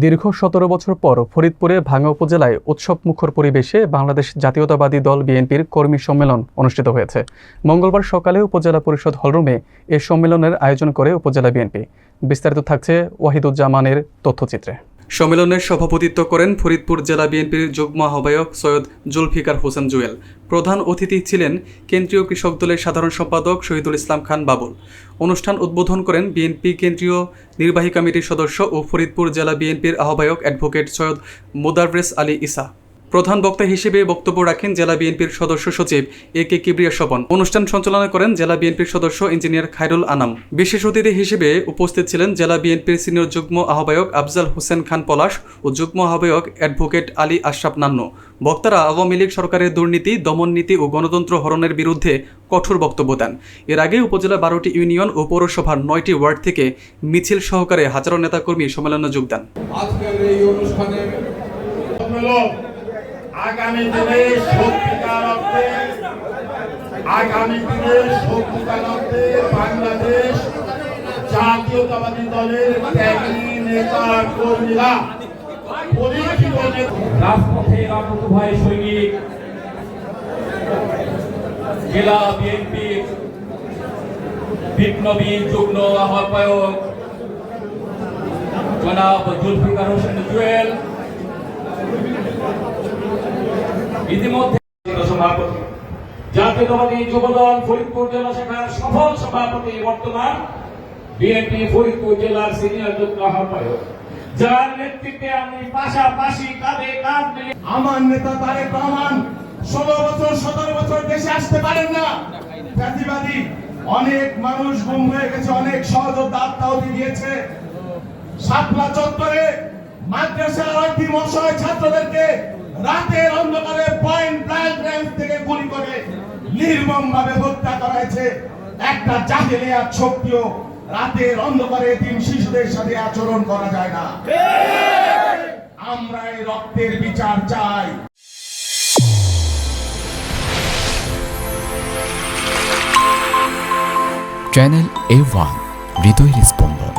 দীর্ঘ ১৭ বছর পর ফরিদপুরে ভাঙ্গা উপজেলায় উৎসবমুখর পরিবেশে বাংলাদেশ জাতীয়তাবাদী দল বিএনপির কর্মী সম্মেলন অনুষ্ঠিত হয়েছে। মঙ্গলবার সকালে উপজেলা পরিষদ হলরুমে এ সম্মেলনের আয়োজন করে উপজেলা বিএনপি। বিস্তারিত থাকছে ওয়াহিদুজ্জামানের তথ্যচিত্রে। সম্মেলনের সভাপতিত্ব করেন ফরিদপুর জেলা বিএনপির যুগ্ম আহ্বায়ক সৈয়দ জুলফিকার হোসেন জুয়েল। প্রধান অতিথি ছিলেন কেন্দ্রীয় কৃষক দলের সাধারণ সম্পাদক শহীদুল ইসলাম খান বাবুল। অনুষ্ঠান উদ্বোধন করেন বিএনপি কেন্দ্রীয় নির্বাহী কমিটির সদস্য ও ফরিদপুর জেলা বিএনপির আহ্বায়ক অ্যাডভোকেট সৈয়দ মোদাররেস আলী ইসা। প্রধান বক্তা হিসেবে বক্তব্য রাখেন জেলা বিএনপির সদস্য সচিব এ.কে. কিবরিয়া স্বপন। অনুষ্ঠান সঞ্চালনা করেন জেলা বিএনপির সদস্য ইঞ্জিনিয়ার খায়রুল আনাম। বিশেষ অতিথি হিসেবে উপস্থিত ছিলেন জেলা বিএনপির সিনিয়র যুগ্ম আহ্বায়ক আফজাল হোসেন খান পলাশ ও যুগ্ম আহ্বায়ক অ্যাডভোকেট আলী আশরাফ নান্নু। বক্তারা আওয়ামী লীগ সরকারের দুর্নীতি, দমন নীতি ও গণতন্ত্র হরণের বিরুদ্ধে কঠোর বক্তব্য দেন। এর আগে উপজেলার 12টি ইউনিয়ন ও পৌরসভার 9টি ওয়ার্ড থেকে মিছিল সহকারে হাজারো নেতাকর্মী সম্মেলনে যোগ দেন। আগামী দিনে সত্যিকার অর্থে বাংলাদেশ জাতীয়তাবাদী দলের ত্যাগী নেতা কর্মীরা রাজপথের আহত ভাই সৈনিক জেলা বিএনপি বিপ্লবী যুগ্ম আহ্বায়ক জনাব জুলফিকার হোসেন জুয়েল, ইতিমধ্যে সভাপতি জাতীয়তাবাদী যুবদল ফরিদপুর জেলা শাখার সফল সভাপতি, বর্তমান বিএনপি ফরিদপুর জেলার সিনিয়র যুগ্ম আহ্বায়ক, যার নেতৃত্বে আমি পাশাপাশি কাঁধে কাঁধ মিলিয়ে আমার নেতা তারেক রহমান 17 বছর দেশে আসতে পারেন না। প্রতিবাদী অনেক মানুষ গুম হয়ে গেছে, অনেক সহযোদ্ধা আত্মাহুতি দিয়েছে। শাপলা চত্বরে মাদ্রাসার অন্তিম অসহায় ছাত্রদেরকে রাতের অন্ধকারে পয়েন্ট ব্ল্যাঙ্ক রেঞ্জ থেকে গুলি করে নির্মমভাবে হত্যা করা হয়েছে। একটা জাহেলিয়াত শক্তিও রাতের অন্ধকারে এতিম শিশুদের সাথে আচরণ করা যায় না। আমরা এই রক্তের বিচার চাই। চ্যানেল A1 হৃদয়ের স্পন্দন।